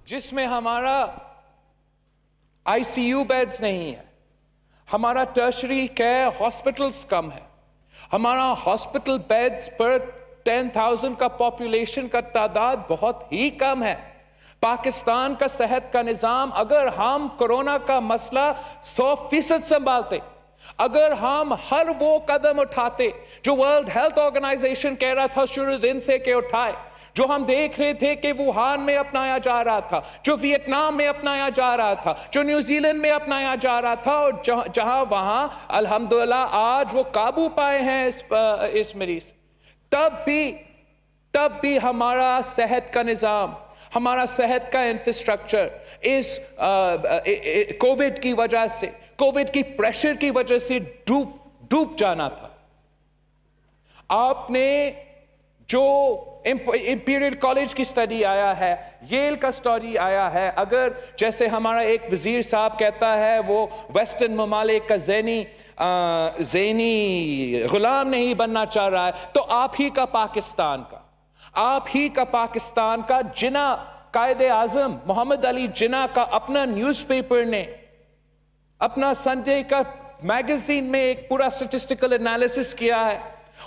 جس میں ہمارا آئی سی یو بیڈز نہیں ہے, ہمارا ٹرشری کیئر ہاسپٹلز کم ہے, ہمارا ہاسپٹل بیڈز پر 10,000 کا پاپولیشن کا تعداد بہت ہی کم ہے. پاکستان کا صحت کا نظام, اگر ہم کورونا کا مسئلہ 100% سنبھالتے, اگر ہم ہر وہ قدم اٹھاتے جو ورلڈ ہیلتھ آرگنائزیشن کہہ رہا تھا شروع دن سے کہ اٹھائے, جو ہم دیکھ رہے تھے کہ ووہان میں اپنایا جا رہا تھا, جو ویتنام میں اپنایا جا رہا تھا, جو نیوزی لینڈ میں اپنایا جا رہا تھا, اور جہاں وہاں الحمدللہ آج وہ قابو پائے ہیں اس مریض, تب بھی ہمارا صحت کا نظام, ہمارا صحت کا انفراسٹرکچر اس کووڈ کی وجہ سے, کووڈ کی پریشر کی وجہ سے ڈوب جانا تھا. آپ نے جو امپیریل کالج کی سٹڈی آیا ہے, ییل کا سٹڈی آیا ہے, اگر جیسے ہمارا ایک وزیر صاحب کہتا ہے وہ ویسٹرن ممالک کا ذہنی غلام نہیں بننا چاہ رہا ہے, تو آپ ہی کا پاکستان کا جناح قائد اعظم محمد علی جناح کا اپنا نیوز پیپر نے اپنا سنڈے کا میگزین میں ایک پورا سٹیٹسٹیکل انالیسس کیا ہے,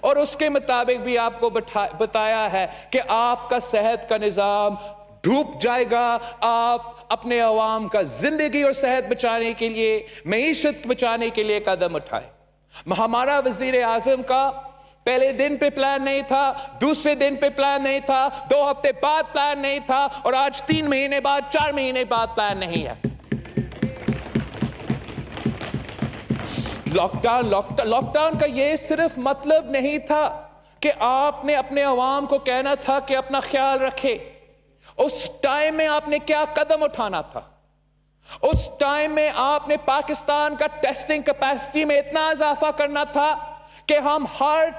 اور اس کے مطابق بھی آپ کو بتایا ہے کہ آپ کا صحت کا نظام ڈوب جائے گا. آپ اپنے عوام کا زندگی اور صحت بچانے کے لیے, معیشت بچانے کے لیے قدم اٹھائے. ہمارا وزیر اعظم کا پہلے دن پہ پلان نہیں تھا, دوسرے دن پہ پلان نہیں تھا, 2 ہفتے بعد پلان نہیں تھا, اور آج 3 مہینے بعد 4 مہینے بعد پلان نہیں ہے. لاک ڈاؤن کا یہ صرف مطلب نہیں تھا کہ آپ نے اپنے عوام کو کہنا تھا کہ اپنا خیال رکھے. اس ٹائم میں آپ نے کیا قدم اٹھانا تھا؟ اس ٹائم میں آپ نے پاکستان کا ٹیسٹنگ کیپیسٹی میں اتنا اضافہ کرنا تھا کہ ہم ہر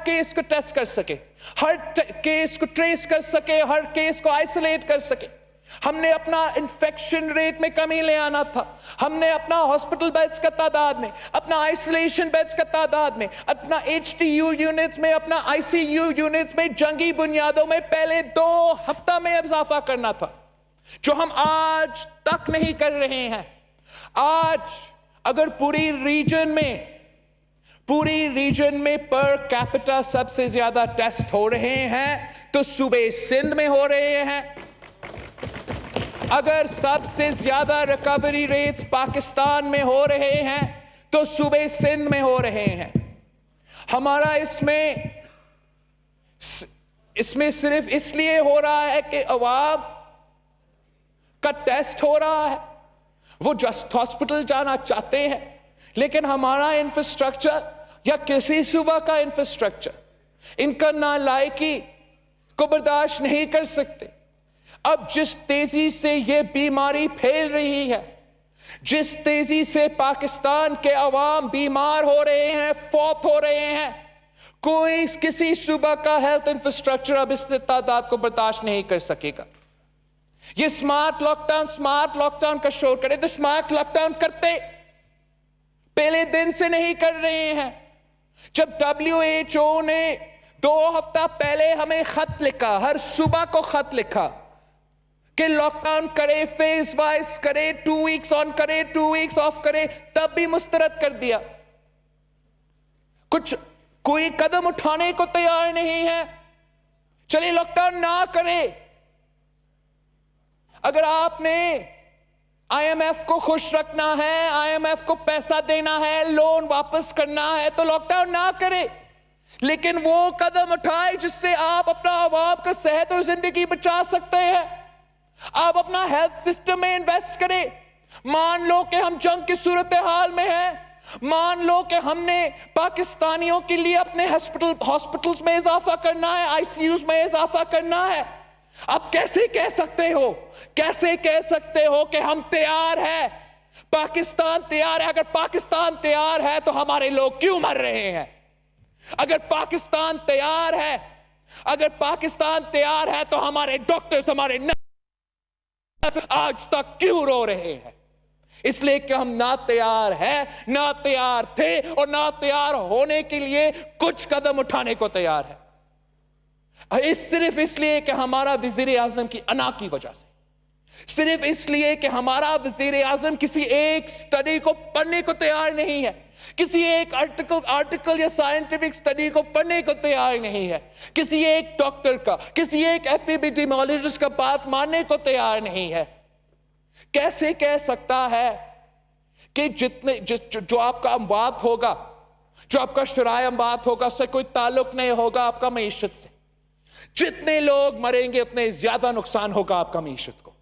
کیس کو ٹیسٹ کر سکے, ہر کیس کو ٹریس کر سکے, ہر کیس کو آئسولیٹ کر سکے. ہم نے اپنا انفیکشن ریٹ میں کمی لے آنا تھا, ہم نے اپنا ہاسپٹل بیڈز کا تعداد میں, اپنا آئسولیشن بیڈز کا تعداد میں, اپنا ایچ ٹی یو یونٹس میں, اپنا آئی سی یو یونٹس میں, جنگی بنیادوں میں پہلے 2 ہفتہ میں اضافہ کرنا تھا, جو ہم آج تک نہیں کر رہے ہیں. آج اگر پوری ریجن میں پر کیپٹا سب سے زیادہ ٹیسٹ ہو رہے ہیں تو صوبے سندھ میں ہو رہے ہیں. اگر سب سے زیادہ ریکوری ریٹس پاکستان میں ہو رہے ہیں تو صوبے سندھ میں ہو رہے ہیں. ہمارا اس میں صرف اس لیے ہو رہا ہے کہ عوام کا ٹیسٹ ہو رہا ہے, وہ جسٹ ہاسپٹل جانا چاہتے ہیں, لیکن ہمارا انفراسٹرکچر یا کسی صوبہ کا انفراسٹرکچر ان کا نالائقی کو برداشت نہیں کر سکتے. اب جس تیزی سے یہ بیماری پھیل رہی ہے, جس تیزی سے پاکستان کے عوام بیمار ہو رہے ہیں, فوت ہو رہے ہیں, کوئی کسی صوبہ کا ہیلتھ انفراسٹرکچر اب اس تعداد کو برداشت نہیں کر سکے گا. یہ سمارٹ لاک ڈاؤن کا شور کرے تو سمارٹ لاک ڈاؤن کرتے پہلے دن سے نہیں کر رہے ہیں. جب WHO نے 2 ہفتہ پہلے ہمیں خط لکھا, ہر صوبہ کو خط لکھا کہ لاک ڈاؤن کرے, فیز وائز کرے, 2 ویکس آن کرے, 2 ویکس آف کرے, تب بھی مسترد کر دیا. کوئی قدم اٹھانے کو تیار نہیں ہے. چلیے لاک ڈاؤن نہ کرے. اگر آپ نے IMF کو خوش رکھنا ہے, IMF کو پیسہ دینا ہے, لون واپس کرنا ہے, تو لاک ڈاؤن نہ کرے, لیکن وہ قدم اٹھائے جس سے آپ اپنا عوام کا صحت اور زندگی بچا سکتے ہیں. آپ اپنا ہیلتھ سسٹم میں انویسٹ کریں. مان لو کہ ہم جنگ کی صورتحال میں ہیں, مان لو کہ ہم نے پاکستانیوں کے لیے اپنے ہاسپٹلز میں اضافہ کرنا ہے, آئی سی یوز میں اضافہ کرنا ہے. آپ کیسے کہہ سکتے ہو کہ ہم تیار ہیں, پاکستان تیار ہے؟ اگر پاکستان تیار ہے تو ہمارے لوگ کیوں مر رہے ہیں؟ اگر پاکستان تیار ہے تو ہمارے ڈاکٹرز, ہمارے نرس آج تک کیوں رو رہے ہیں؟ اس لیے کہ ہم نہ تیار ہیں, نہ تیار تھے, اور نہ تیار ہونے کے لیے کچھ قدم اٹھانے کو تیار ہے. صرف اس لیے کہ ہمارا وزیر اعظم کی انا کی وجہ سے, صرف اس لیے کہ ہمارا وزیر اعظم کسی ایک سٹڈی کو پڑھنے کو تیار نہیں ہے, کسی ایک آرٹیکل یا سائنٹیفک سٹڈی کو پڑھنے کو تیار نہیں ہے, کسی ایک ڈاکٹر کا, کسی ایک ایپیڈیمیولوجسٹ کا بات ماننے کو تیار نہیں ہے. کیسے کہہ سکتا ہے کہ جو آپ کا اموات ہوگا, جو آپ کا شرائع اموات ہوگا, اس سے کوئی تعلق نہیں ہوگا آپ کا معیشت سے. جتنے لوگ مریں گے اتنے زیادہ نقصان ہوگا آپ کا معیشت کو,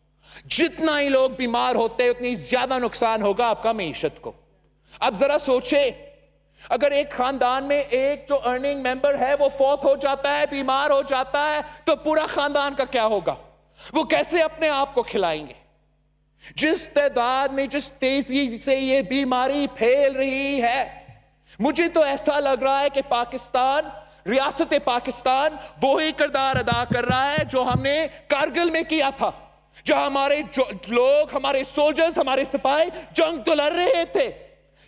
جتنا ہی لوگ بیمار ہوتے اتنی زیادہ نقصان ہوگا آپ کا معیشت کو. اب ذرا سوچے, اگر ایک خاندان میں ایک جو ارننگ ممبر ہے وہ فوت ہو جاتا ہے, بیمار ہو جاتا ہے, تو پورا خاندان کا کیا ہوگا؟ وہ کیسے اپنے آپ کو کھلائیں گے؟ جس تعداد میں, جس تیزی سے یہ بیماری پھیل رہی ہے, مجھے تو ایسا لگ رہا ہے کہ پاکستان, ریاست پاکستان وہی کردار ادا کر رہا ہے جو ہم نے کارگل میں کیا تھا, جہاں ہمارے لوگ, ہمارے سولجرز, ہمارے سپاہی جنگ تو لڑ رہے تھے,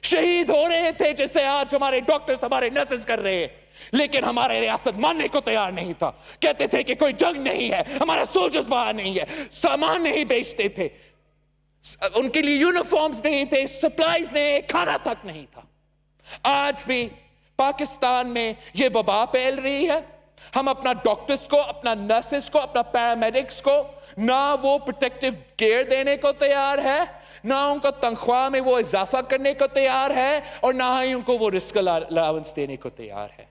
شہید ہو رہے تھے, جیسے آج ہمارے ڈاکٹرز, ہمارے نرسز کر رہے ہیں, لیکن ہمارے ریاست ماننے کو تیار نہیں تھا. کہتے تھے کہ کوئی جنگ نہیں ہے, ہمارا سولجرز وہاں نہیں ہے, سامان نہیں بیچتے تھے, ان کے لیے یونیفارمز نہیں تھے, سپلائیز نہیں, کھانا تک نہیں تھا. آج بھی پاکستان میں یہ وبا پھیل رہی ہے. ہم اپنا ڈاکٹرز کو, اپنا نرسز کو, اپنا پیرامیڈکس کو نہ وہ پروٹیکٹیو گیئر دینے کو تیار ہے, نہ ان کو تنخواہ میں وہ اضافہ کرنے کو تیار ہے, اور نہ ہی ان کو وہ رسک الاؤنس دینے کو تیار ہے.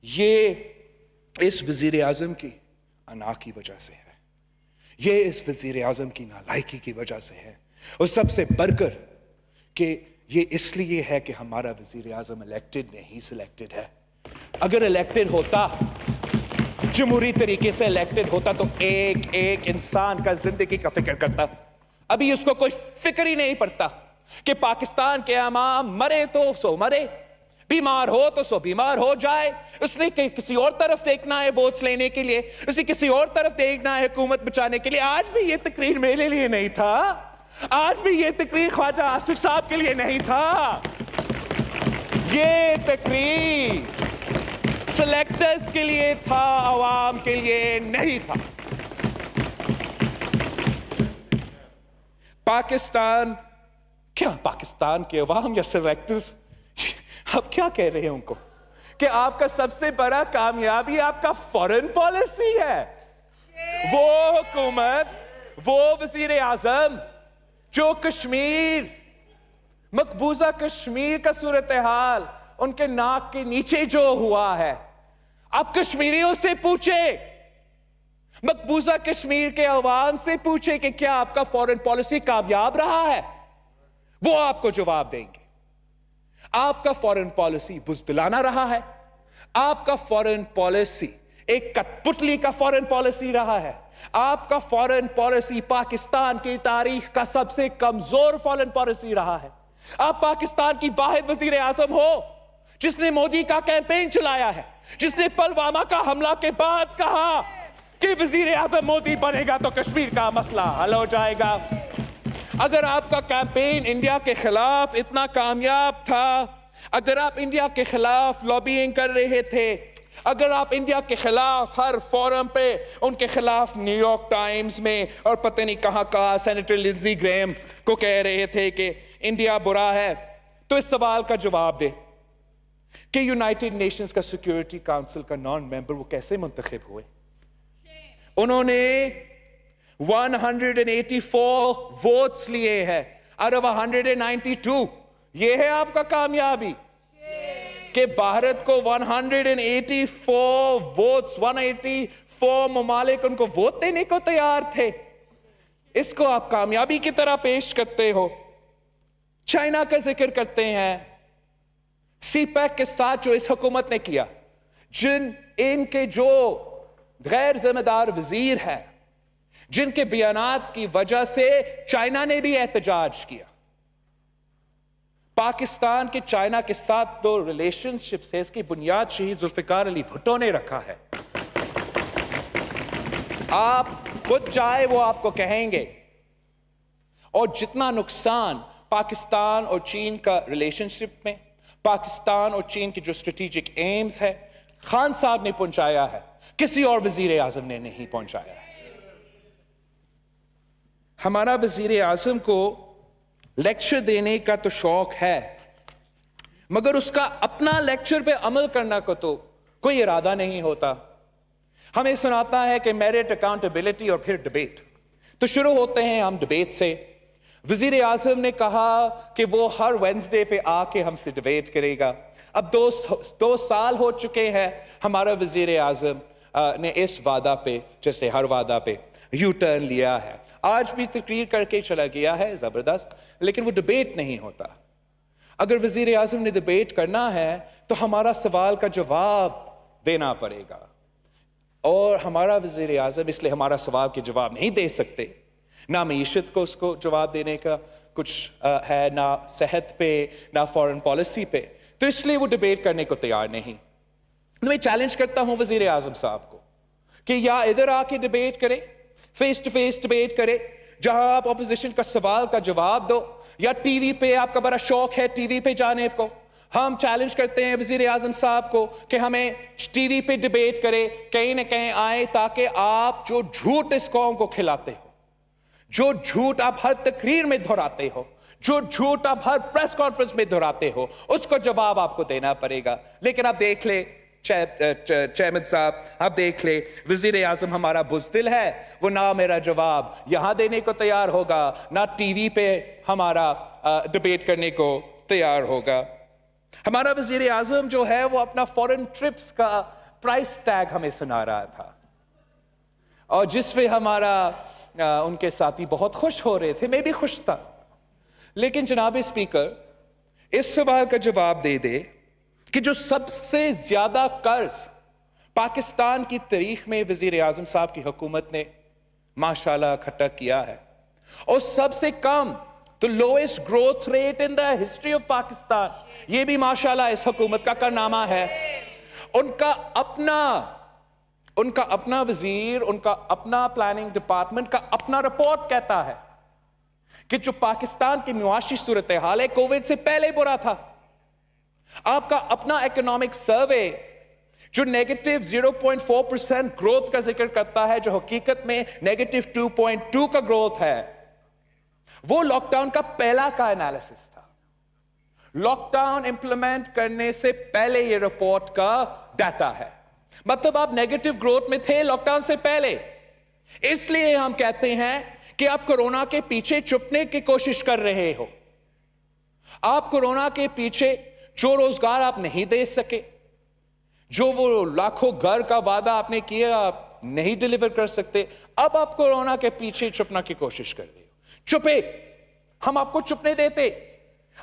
یہ اس وزیر اعظم کی انا کی وجہ سے ہے, یہ اس وزیر اعظم کی نالائکی کی وجہ سے ہے, اور سب سے بڑھ کر کہ یہ اس لیے ہے کہ ہمارا وزیر اعظم الیکٹڈ نہیں, سلیکٹڈ ہے. اگر الیکٹڈ ہوتا, جمہوری طریقے سے الیکٹڈ ہوتا, تو ایک ایک انسان کا زندگی کا فکر کرتا. ابھی اس کو کوئی فکر ہی نہیں پڑتا کہ پاکستان کے عوام مرے تو سو مرے, بیمار ہو تو سو بیمار ہو جائے. اس نے کسی اور طرف دیکھنا ہے ووٹس لینے کے لیے, اسے کسی اور طرف دیکھنا ہے حکومت بچانے کے لیے. آج بھی یہ تقریر میرے لیے نہیں تھا, آج بھی یہ تقریر خواجہ آصف صاحب کے لیے نہیں تھا, یہ تقریر سلیکٹرز کے لیے تھا, عوام کے لیے نہیں تھا. پاکستان کیا, پاکستان کے عوام یا سلیکٹرز, آپ کیا کہہ رہے ہیں ان کو کہ آپ کا سب سے بڑا کامیابی آپ کا فارن پالیسی ہے؟ وہ حکومت, وہ وزیر اعظم جو کشمیر, مقبوضہ کشمیر کا صورتحال ان کے ناک کے نیچے جو ہوا ہے, آپ کشمیریوں سے پوچھے, مقبوضہ کشمیر کے عوام سے پوچھے کہ کیا آپ کا فارن پالیسی کامیاب رہا ہے, وہ آپ کو جواب دیں گے. آپ کا فارن پالیسی بزدلانہ رہا ہے, آپ کا فارن پالیسی ایک کٹ پتلی کا فارن پالیسی رہا ہے, آپ کا فارن پالیسی پاکستان کی تاریخ کا سب سے کمزور فارن پالیسی رہا ہے. آپ پاکستان کی واحد وزیر اعظم ہو جس نے مودی کا کیمپین چلایا ہے, جس نے پلوامہ کا حملہ کے بعد کہا کہ وزیر اعظم مودی بنے گا تو کشمیر کا مسئلہ حل ہو جائے گا. اگر آپ کا کیمپین انڈیا کے خلاف اتنا کامیاب تھا, اگر آپ انڈیا کے خلاف لابینگ کر رہے تھے, اگر آپ انڈیا کے خلاف ہر فورم پہ ان کے خلاف نیو یارک ٹائمز میں اور پتہ نہیں کہاں کہاں سینیٹر لنزی گریم کو کہہ رہے تھے کہ انڈیا برا ہے, تو اس سوال کا جواب دے کہ یونائٹڈ نیشنز کا سیکیورٹی کاؤنسل کا نان ممبر وہ کیسے منتخب ہوئے؟ انہوں نے 184 ووٹس لیے ہیں out of 192. یہ ہے آپ کا کامیابی کہ بھارت کو 184 ووٹس, 184 ممالک ان کو ووٹ دینے کو تیار تھے. اس کو آپ کامیابی کی طرح پیش کرتے ہو. چائنا کا ذکر کرتے ہیں, سی پیک کے ساتھ جو اس حکومت نے کیا, ان کے جو غیر ذمہ دار وزیر ہیں, جن کے بیانات کی وجہ سے چائنا نے بھی احتجاج کیا. پاکستان کے چائنا کے ساتھ دو ریلیشن شپس ہے, اس کی بنیاد شہید ذوالفقار علی بھٹو نے رکھا ہے. آپ خود چاہے وہ آپ کو کہیں گے. اور جتنا نقصان پاکستان اور چین کا ریلیشن شپ میں, پاکستان اور چین کی جو اسٹریٹجک ایمز ہے, خان صاحب نے پہنچایا ہے, کسی اور وزیر اعظم نے نہیں پہنچایا ہے. ہمارا وزیر اعظم کو لیکچر دینے کا تو شوق ہے، مگر اس کا اپنا لیکچر پہ عمل کرنا کو تو کوئی ارادہ نہیں ہوتا. ہمیں سناتا ہے کہ میرٹ، اکاؤنٹیبلٹی اور پھر ڈبیٹ. تو شروع ہوتے ہیں ہم ڈبیٹ سے. وزیر اعظم نے کہا کہ وہ ہر وینسڈے پہ آ کے ہم سے ڈبیٹ کرے گا. اب دو سال ہو چکے ہیں ہمارا وزیر اعظم نے اس وعدہ پہ، جیسے ہر وعدہ پہ یو ٹرن لیا ہے. آج بھی تقریر کر کے چلا گیا ہے زبردست، لیکن وہ ڈبیٹ نہیں ہوتا. اگر وزیر اعظم نے ڈبیٹ کرنا ہے تو ہمارا سوال کا جواب دینا پڑے گا، اور ہمارا وزیر اعظم اس لیے ہمارا سوال کے جواب نہیں دے سکتے. نہ معیشت کو اس کو جواب دینے کا کچھ ہے، نہ صحت پہ، نہ فارن پالیسی پہ، تو اس لیے وہ ڈبیٹ کرنے کو تیار نہیں. میں چیلنج کرتا ہوں وزیر اعظم صاحب کو کہ یا ادھر آ کے ڈبیٹ کرے، فیس ٹو فیس ڈبیٹ کرے جہاں آپ اپوزیشن کا سوال کا جواب دو، یا ٹی وی پہ، آپ کا بڑا شوق ہے ٹی وی پہ جانے کو. ہم چیلنج کرتے ہیں وزیر اعظم صاحب کو کہ ہمیں ٹی وی پہ ڈبیٹ کرے، کہیں نہ کہیں آئے، تاکہ آپ جو جھوٹ اس قوم کو کھلاتے ہو، جو جھوٹ آپ ہر تقریر میں دہراتے ہو، جو جھوٹ آپ ہر پریس کانفرنس میں دہراتے ہو، اس کو جواب آپ کو دینا پڑے گا. لیکن آپ دیکھ لیں چیئرمین صاحب، آپ دیکھ لیں وزیر اعظم ہمارا بزدل ہے، وہ نہ میرا جواب یہاں دینے کو تیار ہوگا، نہ ٹی وی پہ ہمارا ڈبیٹ کرنے کو تیار ہوگا. ہمارا وزیر اعظم جو ہے وہ اپنا فورن ٹرپس کا پرائس ٹیگ ہمیں سنا رہا تھا، اور جس پہ ہمارا ان کے ساتھی بہت خوش ہو رہے تھے، میں بھی خوش تھا. لیکن جناب اسپیکر، اس سوال کا جواب دے دے کہ جو سب سے زیادہ قرض پاکستان کی تاریخ میں وزیر اعظم صاحب کی حکومت نے ماشاءاللہ اکٹھا کیا ہے، اور سب سے کم تو lowest growth rate in the history of Pakistan, یہ بھی ماشاءاللہ اس حکومت کا کارنامہ ہے. ان کا اپنا وزیر، ان کا اپنا پلاننگ ڈپارٹمنٹ کا اپنا رپورٹ کہتا ہے کہ جو پاکستان کی معاشی صورتحال ہے کووڈ سے پہلے برا تھا. آپ کا اپنا اکنامک سروے جو نیگیٹو 0.4% گروتھ کا ذکر کرتا ہے، جو حقیقت میں نیگیٹو 2.2 کا گروتھ ہے، وہ لاک ڈاؤن کا پہلا کا انالیسس تھا. لاک ڈاؤن امپلیمنٹ کرنے سے پہلے یہ رپورٹ کا ڈیٹا ہے. مطلب آپ نیگیٹو گروتھ میں تھے لاک ڈاؤن سے پہلے. اس لیے ہم کہتے ہیں کہ آپ کورونا کے پیچھے چھپنے کی کوشش کر رہے ہو. آپ کورونا کے پیچھے جو روزگار آپ نہیں دے سکے، جو وہ لاکھوں گھر کا وعدہ آپ نے کیا آپ نہیں ڈیلیور کر سکتے، اب آپ کورونا کے پیچھے چھپنا کی کوشش کر رہے ہو. چھپے، ہم آپ کو چھپنے دیتے.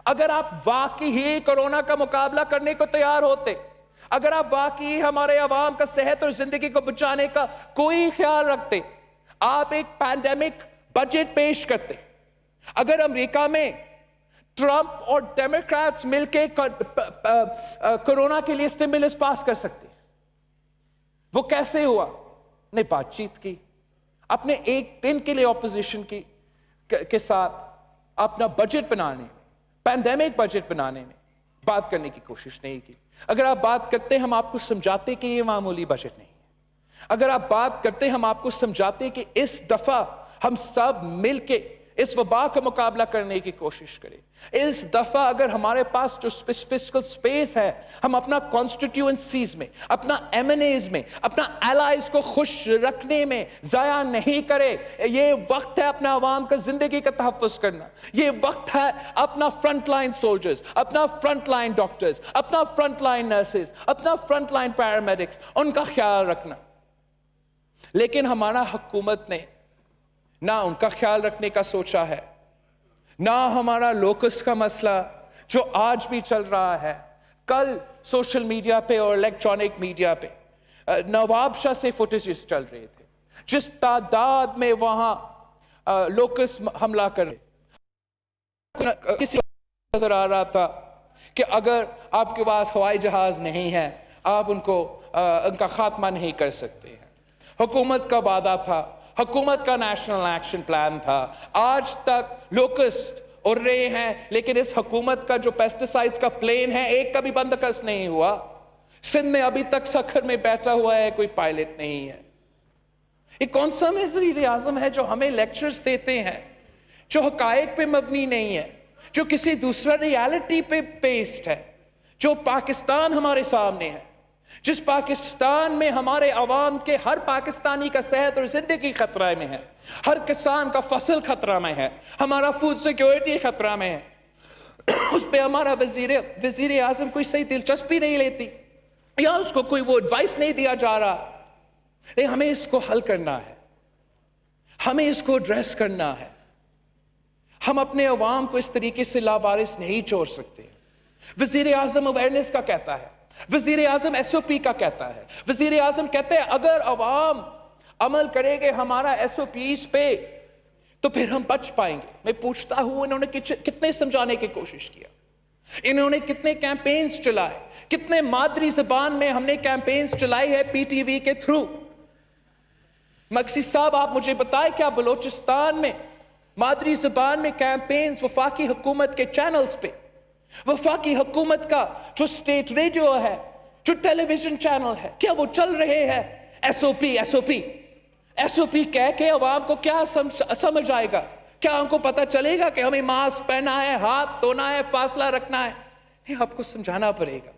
اگر آپ واقعی ہی کورونا کا مقابلہ کرنے کو تیار ہوتے، اگر آپ واقعی ہمارے عوام کا صحت اور زندگی کو بچانے کا کوئی خیال رکھتے، آپ ایک پینڈیمک بجٹ پیش کرتے. اگر امریکہ میں ٹرمپ اور ڈیموکریٹس مل کے کورونا کے لیے اسٹیمولس پاس کر سکتے، وہ کیسے ہوا؟ نے بات چیت کی، اپنے ایک دن کے لیے اپوزیشن کے ساتھ اپنا بجٹ بنانے میں، پینڈیمک بجٹ بنانے میں بات کرنے کی کوشش نہیں کی. اگر آپ بات کرتے ہم آپ کو سمجھاتے کہ یہ معمولی بجٹ نہیں ہے. اگر آپ بات کرتے ہم آپ کو سمجھاتے کہ اس دفعہ ہم سب مل کے اس وبا کا مقابلہ کرنے کی کوشش کریں. اس دفعہ اگر ہمارے پاس جو فسکل سپیس ہے، ہم اپنا کانسٹیٹیوئنسیز میں، اپنا ایم این ایز میں، اپنا الائز کو خوش رکھنے میں ضائع نہیں کرے. یہ وقت ہے اپنا عوام کا زندگی کا تحفظ کرنا. یہ وقت ہے اپنا فرنٹ لائن سولجرز، اپنا فرنٹ لائن ڈاکٹرز، اپنا فرنٹ لائن نرسز، اپنا فرنٹ لائن پیرامیڈکس، ان کا خیال رکھنا. لیکن ہمارا حکومت نے نہ ان کا خیال رکھنے کا سوچا ہے، نہ ہمارا لوکس کا مسئلہ جو آج بھی چل رہا ہے. کل سوشل میڈیا پہ اور الیکٹرانک میڈیا پہ نواب شاہ سے فوٹیجز چل رہے تھے، جس تعداد میں وہاں لوکس حملہ کر رہے. کسی نظر آ رہا تھا کہ اگر آپ کے پاس ہوائی جہاز نہیں ہے آپ ان کا خاتمہ نہیں کر سکتے ہیں. حکومت کا وعدہ تھا، حکومت کا نیشنل ایکشن پلان تھا. آج تک لوکسٹ اڑ رہے ہیں، لیکن اس حکومت کا جو پیسٹیسائڈز کا پلین ہے ایک کا بھی بندوبست نہیں ہوا. سندھ میں ابھی تک سکھر میں بیٹھا ہوا ہے، کوئی پائلٹ نہیں ہے. یہ کون سا وزیر اعظم ہے جو ہمیں لیکچرز دیتے ہیں جو حقائق پہ مبنی نہیں ہے, جو کسی دوسرا ریالٹی پہ بیسڈ ہے, جو پاکستان ہمارے سامنے ہے, جس پاکستان میں ہمارے عوام کے ہر پاکستانی کا صحت اور زندگی خطرہ میں ہے, ہر کسان کا فصل خطرہ میں ہے, ہمارا فوڈ سیکیورٹی خطرہ میں ہے, اس پہ ہمارا وزیر اعظم کوئی صحیح دلچسپی نہیں لیتی یا اس کو کوئی وہ ایڈوائس نہیں دیا جا رہا. لیکن ہمیں اس کو حل کرنا ہے, ہمیں اس کو ایڈریس کرنا ہے. ہم اپنے عوام کو اس طریقے سے لاوارث نہیں چھوڑ سکتے. وزیر اعظم اویئرنیس کا کہتا ہے, وزیر اعظم ایس او پی کا کہتا ہے, وزیر اعظم کہتے ہیں اگر عوام عمل کرے گے ہمارا ایس او پیز پہ تو پھر ہم بچ پائیں گے. میں پوچھتا ہوں انہوں نے کتنے سمجھانے کی کوشش کیا, انہوں نے کتنے کیمپینز چلائے, کتنے مادری زبان میں ہم نے کیمپینز چلائی ہے پی ٹی وی کے تھرو. مقصد صاحب آپ مجھے بتائیں کیا بلوچستان میں مادری زبان میں کیمپینز وفاقی حکومت کے چینلز پہ, وفاقی حکومت کا جو سٹیٹ ریڈیو ہے, جو ٹیلی ویژن چینل ہے, کیا وہ چل رہے ہیں S O P S O P S O P کہہ کے عوام کو کیا سمجھ آئے گا؟ کیا ان کو پتہ چلے گا کہ ہمیں ماسک پہننا ہے, ہاتھ دھونا ہے, فاصلہ رکھنا ہے؟ یہ آپ کو سمجھانا پڑے گا.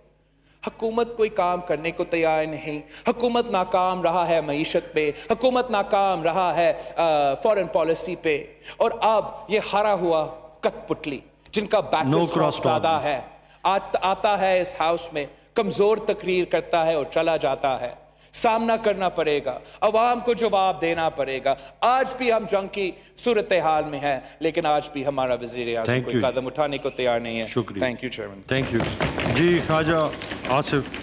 حکومت کوئی کام کرنے کو تیار نہیں, حکومت ناکام رہا ہے معیشت پہ, حکومت ناکام رہا ہے فورن پالیسی پہ, اور اب یہ ہارا ہوا کٹ پتلی جن کا بیک زیادہ ہے آتا ہے اس ہاؤس میں, کمزور تقریر کرتا ہے اور چلا جاتا ہے. سامنا کرنا پڑے گا, عوام کو جواب دینا پڑے گا. آج بھی ہم جنگ کی صورتحال میں ہیں, لیکن آج بھی ہمارا وزیر اعظم کوئی قدم اٹھانے کو تیار نہیں ہے. شکریہ. Thank you chairman. Thank you. جی خواجہ آصف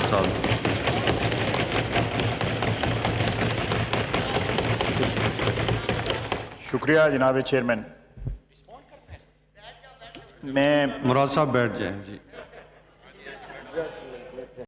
صاحب. شکریہ جناب چیئرمین. میں مراد صاحب بیٹھ جائیں. جی